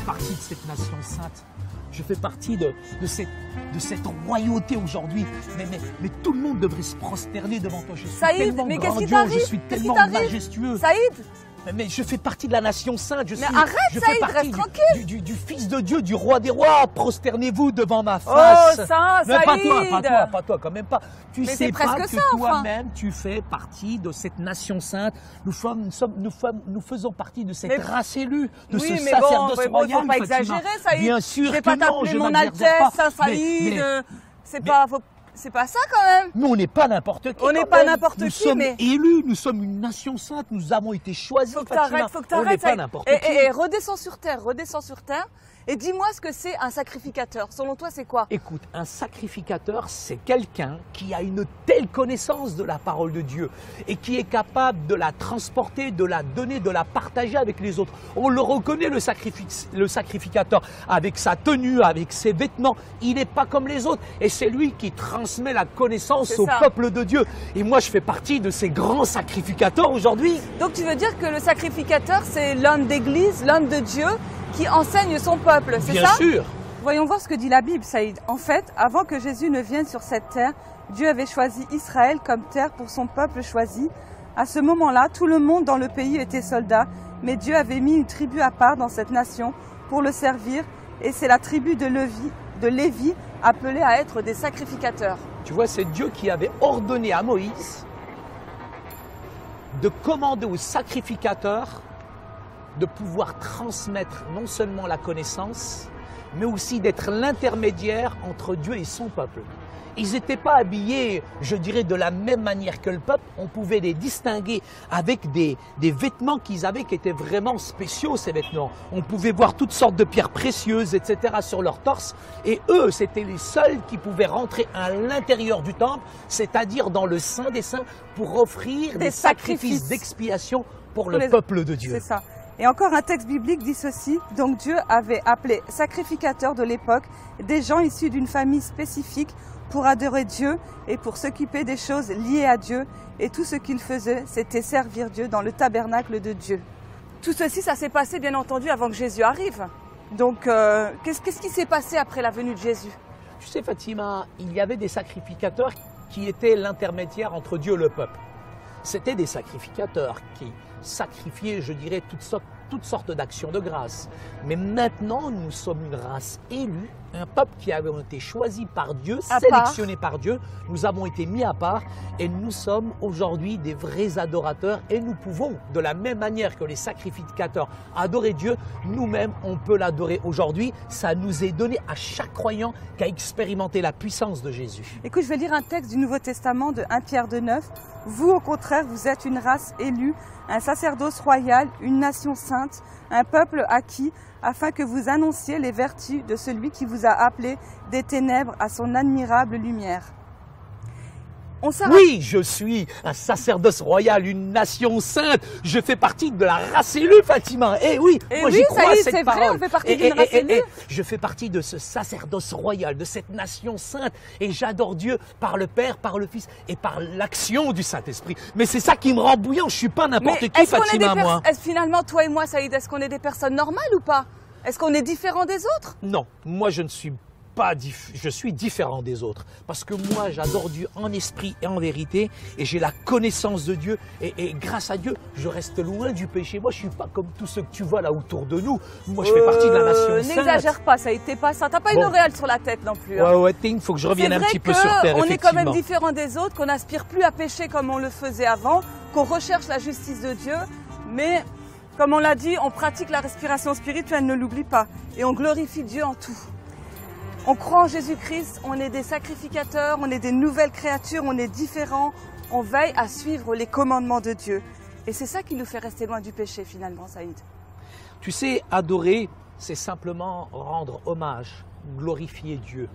partie de cette nation sainte. Je fais partie de cette royauté aujourd'hui. Mais tout le monde devrait se prosterner devant toi. Je suis Saïd, tellement mais qu'est-ce qui grandiose, t'arrive? je suis tellement majestueux. Saïd, Mais je fais partie de la nation sainte. mais arrête, je Saïd, fais partie reste tranquille. du Fils de Dieu, du Roi des Rois. Prosternez-vous devant ma face. Oh, ça, Mais pas toi, Saïd. pas toi, quand même pas. Tu Mais sais c'est pas presque que ça, enfin. toi-même, tu fais partie de cette nation sainte. Nous faisons partie de cette Mais- race élue, de Oui, ce mais sacerdoce bon, royal. faut pas Fatima. exagérer, Saïd. Bien sûr Je vais que pas non, t'appeler je mon m'exagère Altesse, pas. hein, Saïd. mais- C'est pas ça quand même. Mais on n'est pas n'importe qui. On n'est quand pas même. n'importe Nous qui, sommes mais- élus, nous sommes une nation sainte, nous avons été choisis. Faut que Fatima. t'arrêtes, faut que On n'est t'arrêtes. pas Saïd. n'importe Et, qui. et redescends sur terre, et dis-moi ce que c'est un sacrificateur. Selon toi, c'est quoi? Écoute, un sacrificateur, c'est quelqu'un qui a une telle connaissance de la parole de Dieu et qui est capable de la transporter, de la donner, de la partager avec les autres. On le reconnaît, le sacrificateur, avec sa tenue, avec ses vêtements. Il n'est pas comme les autres. Et c'est lui qui transmet la connaissance C'est au ça. peuple de Dieu. Et moi, je fais partie de ces grands sacrificateurs aujourd'hui. Donc tu veux dire que le sacrificateur, c'est l'homme d'église, l'homme de Dieu, qui enseigne son peuple, c'est Bien ça? sûr. Voyons voir ce que dit la Bible, Saïd. En fait, avant que Jésus ne vienne sur cette terre, Dieu avait choisi Israël comme terre pour son peuple choisi. À ce moment-là, tout le monde dans le pays était soldat, mais Dieu avait mis une tribu à part dans cette nation pour le servir, et c'est la tribu de Lévi appelée à être des sacrificateurs. Tu vois, c'est Dieu qui avait ordonné à Moïse de commander aux sacrificateurs de pouvoir transmettre non seulement la connaissance, mais aussi d'être l'intermédiaire entre Dieu et son peuple. Ils n'étaient pas habillés, je dirais, de la même manière que le peuple. On pouvait les distinguer avec des vêtements qu'ils avaient qui étaient vraiment spéciaux, ces vêtements. On pouvait voir toutes sortes de pierres précieuses, etc. sur leur torse. Et eux, c'était les seuls qui pouvaient rentrer à l'intérieur du temple, c'est-à-dire dans le Saint des Saints, pour offrir des sacrifices d'expiation pour le peuple de Dieu. C'est ça. Et encore un texte biblique dit ceci, donc Dieu avait appelé sacrificateurs de l'époque des gens issus d'une famille spécifique pour adorer Dieu et pour s'occuper des choses liées à Dieu. Et tout ce qu'ils faisaient, c'était servir Dieu dans le tabernacle de Dieu. Tout ceci, ça s'est passé bien entendu avant que Jésus arrive. Donc, qu'est-ce qui s'est passé après la venue de Jésus? Tu sais, Fatima, il y avait des sacrificateurs qui étaient l'intermédiaire entre Dieu et le peuple. C'était des sacrificateurs qui sacrifiaient, je dirais, toutes sortes d'actions de grâce. Mais maintenant, nous sommes une race élue, un peuple qui a été choisi par Dieu, sélectionné par Dieu. Nous avons été mis à part et nous sommes aujourd'hui des vrais adorateurs et nous pouvons, de la même manière que les sacrificateurs, adorer Dieu. Nous-mêmes, on peut l'adorer aujourd'hui. Ça nous est donné à chaque croyant qui a expérimenté la puissance de Jésus. Écoute, je vais lire un texte du Nouveau Testament de 1 Pierre 2,9. Vous, au contraire, vous êtes une race élue, un sacerdoce royal, une nation sainte, un peuple acquis, afin que vous annonciez les vertus de celui qui vous a appelé des ténèbres à son admirable lumière. Oui, je suis un sacerdoce royal, une nation sainte. Je fais partie de la race élue, Fatima. Eh oui, moi j'y crois à cette parole. Vrai, on fait partie d'une race élue. Je fais partie de ce sacerdoce royal, de cette nation sainte. Et j'adore Dieu par le Père, par le Fils et par l'action du Saint-Esprit. Mais c'est ça qui me rend bouillant. Je suis pas n'importe qui, Fatima, moi. Est-ce finalement, toi et moi, Saïd, est-ce qu'on est des personnes normales ou pas? Est-ce qu'on est différent des autres? Non, moi je ne suis pas je suis différent des autres parce que moi j'adore Dieu en esprit et en vérité et j'ai la connaissance de Dieu et grâce à Dieu je reste loin du péché. Moi je suis pas comme tous ceux que tu vois là autour de nous. Moi je fais partie de la nation sainte. N'exagère pas, ça n'était pas ça. T'as pas une auréole sur la tête non plus. Hein. Ouais, il faut que je revienne un petit peu sur terre. On est quand même différent des autres, qu'on n'aspire plus à pécher comme on le faisait avant, qu'on recherche la justice de Dieu, mais comme on l'a dit, on pratique la respiration spirituelle, ne l'oublie pas, et on glorifie Dieu en tout. On croit en Jésus-Christ, on est des sacrificateurs, on est des nouvelles créatures, on est différents, on veille à suivre les commandements de Dieu. Et c'est ça qui nous fait rester loin du péché finalement, Saïd. Tu sais, adorer, c'est simplement rendre hommage, glorifier Dieu.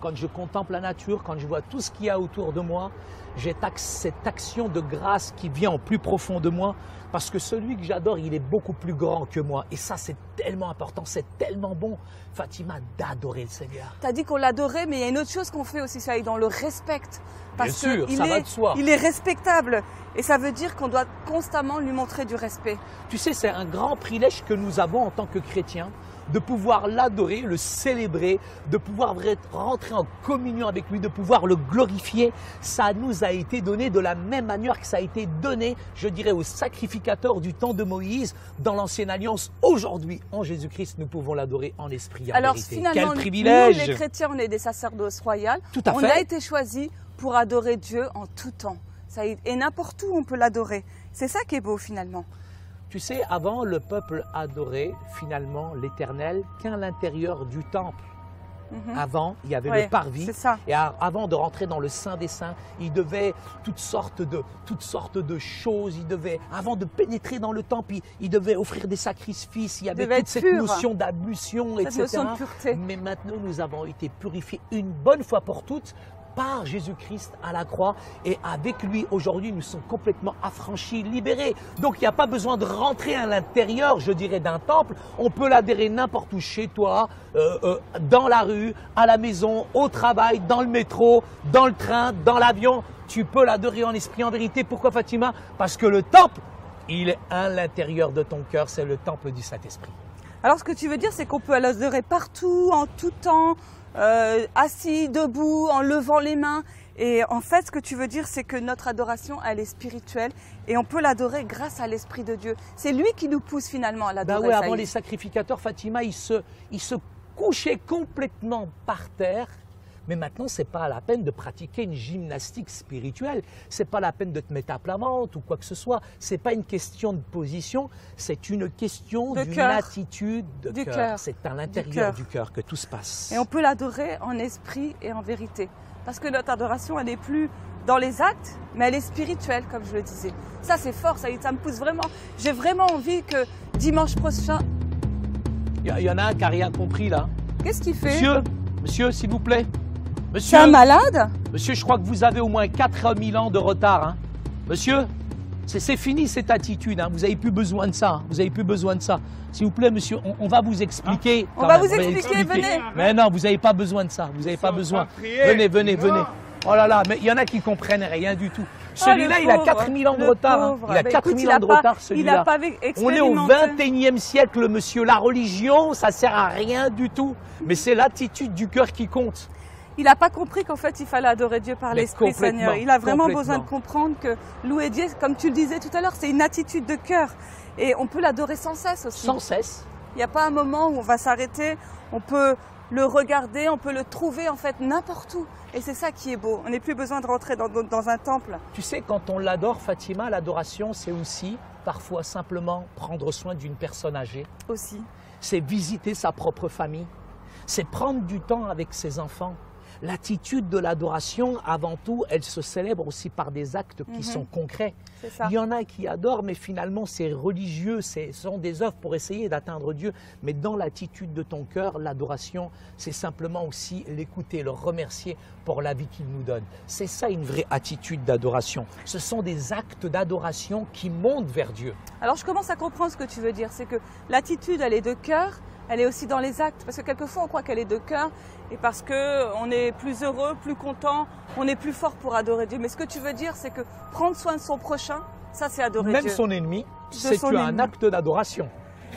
Quand je contemple la nature, quand je vois tout ce qu'il y a autour de moi, j'ai cette action de grâce qui vient au plus profond de moi parce que celui que j'adore, il est beaucoup plus grand que moi. Et ça, c'est tellement important, c'est tellement bon, Fatima, d'adorer le Seigneur. Tu as dit qu'on l'adorait, mais il y a une autre chose qu'on fait aussi, Saïd, on le respecte. Bien sûr, ça va de soi. Il est respectable et ça veut dire qu'on doit constamment lui montrer du respect. Tu sais, c'est un grand privilège que nous avons en tant que chrétiens de pouvoir l'adorer, le célébrer, de pouvoir rentrer en communion avec lui, de pouvoir le glorifier. Ça nous a été donné de la même manière que ça a été donné, je dirais, aux sacrificateurs du temps de Moïse dans l'Ancienne Alliance. Aujourd'hui, en Jésus-Christ, nous pouvons l'adorer en esprit et en Alors vérité. finalement, Quel privilège! nous les chrétiens, on est des sacerdoces royales. Tout à on fait. a été choisis pour adorer Dieu en tout temps. Et n'importe où on peut l'adorer. C'est ça qui est beau finalement. Tu sais, avant, le peuple adorait finalement l'Éternel qu'à l'intérieur du temple. Avant, il y avait Ouais, le parvis. c'est ça. Et avant de rentrer dans le Saint des Saints, il devait toutes sortes de choses. Il devait, avant de pénétrer dans le temple, il devait offrir des sacrifices. Il y avait devait toute être cette pur. notion d'ablution, Cette etc. notion de pureté. Mais maintenant, nous avons été purifiés une bonne fois pour toutes par Jésus-Christ à la croix, et avec lui aujourd'hui nous sommes complètement affranchis, libérés. Donc il n'y a pas besoin de rentrer à l'intérieur, je dirais, d'un temple. On peut l'adhérer n'importe où, chez toi, dans la rue, à la maison, au travail, dans le métro, dans le train, dans l'avion. Tu peux l'adorer en esprit, en vérité. Pourquoi, Fatima? Parce que le temple, il est à l'intérieur de ton cœur, c'est le temple du Saint-Esprit. Alors ce que tu veux dire, c'est qu'on peut l'adorer partout, en tout temps, assis, debout, en levant les mains. Et en fait, ce que tu veux dire, c'est que notre adoration, elle est spirituelle et on peut l'adorer grâce à l'Esprit de Dieu. C'est lui qui nous pousse finalement à l'adorer. Ben ouais, avant Saïd. les sacrificateurs, Fatima, ils se couchaient complètement par terre. Mais maintenant, ce n'est pas la peine de pratiquer une gymnastique spirituelle. Ce n'est pas la peine de te mettre à plat ventre ou quoi que ce soit. Ce n'est pas une question de position, c'est une question De d'une cœur. attitude de Du cœur. cœur. C'est à l'intérieur du cœur que tout se passe. Et on peut l'adorer en esprit et en vérité. Parce que notre adoration, elle n'est plus dans les actes, mais elle est spirituelle, comme je le disais. Ça, c'est fort, ça me pousse vraiment. J'ai vraiment envie que dimanche prochain... Il y en a un qui n'a rien compris là. Qu'est-ce qu'il fait? Monsieur, s'il vous plaît. C'est Monsieur, un malade? monsieur, je crois que vous avez au moins 4000 ans de retard. Hein. Monsieur, c'est fini cette attitude. Hein. Vous n'avez plus besoin de ça. Hein. Vous n'avez plus besoin de ça. S'il vous plaît, monsieur, on va vous expliquer. On va vous expliquer, venez. Mais non, vous n'avez pas besoin de ça. Vous n'avez pas besoin. Venez, venez, venez. Oh là là, mais il y en a qui comprennent rien du tout. Celui-là, le il a pauvre, 4000 ans de le retard. Hein. pauvre. Il a Bah, 4000 écoute, ans de retard, Il celui-là. n'a pas On est au expérimenté. 21e siècle, monsieur. La religion, ça sert à rien du tout. Mais c'est l'attitude du cœur qui compte. Il n'a pas compris qu'en fait, il fallait adorer Dieu par Mais l'Esprit, complètement, Seigneur. Il a vraiment complètement. besoin de comprendre que louer Dieu, comme tu le disais tout à l'heure, c'est une attitude de cœur. Et on peut l'adorer sans cesse aussi. Sans cesse. Il n'y a pas un moment où on va s'arrêter. On peut le regarder, on peut le trouver en fait n'importe où. Et c'est ça qui est beau. On n'a plus besoin de rentrer dans un temple. Tu sais, quand on l'adore, Fatima, l'adoration, c'est aussi parfois simplement prendre soin d'une personne âgée. Aussi. C'est visiter sa propre famille. C'est prendre du temps avec ses enfants. L'attitude de l'adoration, avant tout, elle se célèbre aussi par des actes qui sont concrets. C'est ça. Il y en a qui adorent, mais finalement c'est religieux, ce sont des œuvres pour essayer d'atteindre Dieu. Mais dans l'attitude de ton cœur, l'adoration, c'est simplement aussi l'écouter, le remercier pour la vie qu'il nous donne. C'est ça une vraie attitude d'adoration. Ce sont des actes d'adoration qui montent vers Dieu. Alors je commence à comprendre ce que tu veux dire. C'est que l'attitude, elle est de cœur, elle est aussi dans les actes. Parce que quelquefois on croit qu'elle est de cœur et parce qu'on est plus heureux, plus content, on est plus fort pour adorer Dieu. Mais ce que tu veux dire, c'est que prendre soin de son prochain, ça c'est adorer Même Dieu. son ennemi, c'est son un ennemi. acte d'adoration.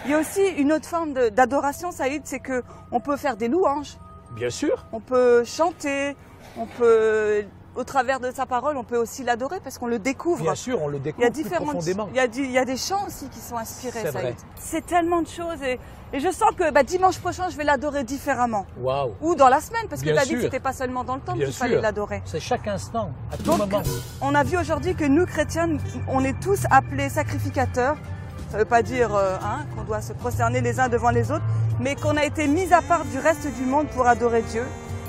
Il y a aussi une autre forme d'adoration, Saïd, c'est qu'on peut faire des louanges, Bien sûr. on peut chanter, on peut, au travers de sa parole, on peut aussi l'adorer parce qu'on le découvre. Bien sûr, on le Il y découvre a plus différentes, profondément. il y a des chants aussi qui sont inspirés, C'est vrai. Saïd. C'est tellement de choses et je sens que dimanche prochain, je vais l'adorer différemment. Waouh. Ou dans la semaine, parce que Bien tu as dit sûr. que c'était pas seulement dans le temple Bien qu'il fallait sûr. l'adorer. C'est chaque instant, à tout Donc, moment. on a vu aujourd'hui que nous, chrétiens, on est tous appelés sacrificateurs. Ça ne veut pas dire qu'on doit se prosterner les uns devant les autres, mais qu'on a été mis à part du reste du monde pour adorer Dieu.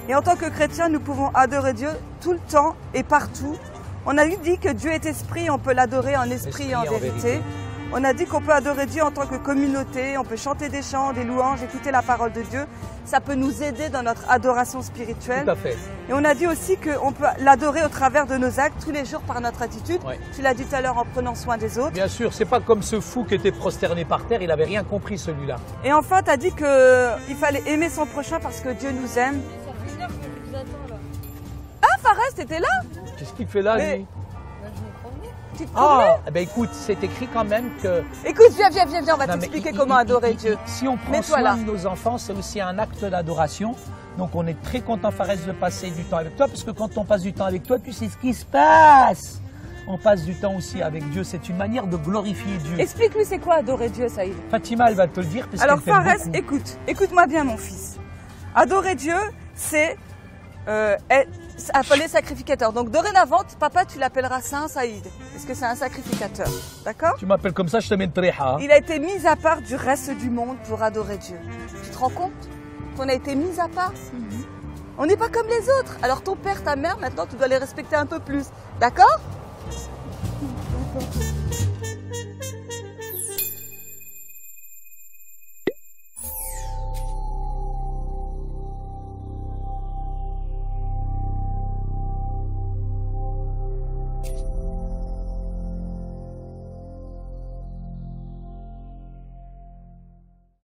Et en tant que chrétiens, nous pouvons adorer Dieu tout le temps et partout. On a dit que Dieu est esprit, on peut l'adorer en esprit et en vérité. On a dit qu'on peut adorer Dieu en tant que communauté, on peut chanter des chants, des louanges, écouter la parole de Dieu. Ça peut nous aider dans notre adoration spirituelle. Tout à fait. Et on a dit aussi qu'on peut l'adorer au travers de nos actes tous les jours par notre attitude. Ouais. Tu l'as dit tout à l'heure en prenant soin des autres. Bien sûr, c'est pas comme ce fou qui était prosterné par terre, il avait rien compris celui-là. Et enfin, tu as dit qu'il fallait aimer son prochain parce que Dieu nous aime. Ça fait une heure que je vous attends là. Ah, Fares, t'étais là? Qu'est-ce qu'il fait là, Mais- lui? Bah, je me promenais. petite Ah, tournée. eh ben écoute, c'est écrit quand même que... Écoute, viens, on va Non, mais t'expliquer il- comment il- adorer il- Dieu. Si on prend Mets-toi soin là. de nos enfants, c'est aussi un acte d'adoration. Donc on est très content, Fares, de passer du temps avec toi, parce que quand on passe du temps avec toi, tu sais ce qui se passe. On passe du temps aussi avec Dieu. C'est une manière de glorifier Dieu. Explique-lui c'est quoi adorer Dieu, Saïd. Fatima, elle va te le dire. Parce Alors qu'elle t'aime Fares, beaucoup. écoute-moi bien mon fils. Adorer Dieu, c'est appeler sacrificateur. Donc dorénavant, papa, tu l'appelleras Saint Saïd, parce que c'est un sacrificateur. D'accord? Tu m'appelles comme ça, je te mets une tréha. Il a été mis à part du reste du monde pour adorer Dieu. Tu te rends compte qu'on a été mis à part? On n'est pas comme les autres. Alors ton père, ta mère, maintenant tu dois les respecter un peu plus. D'accord?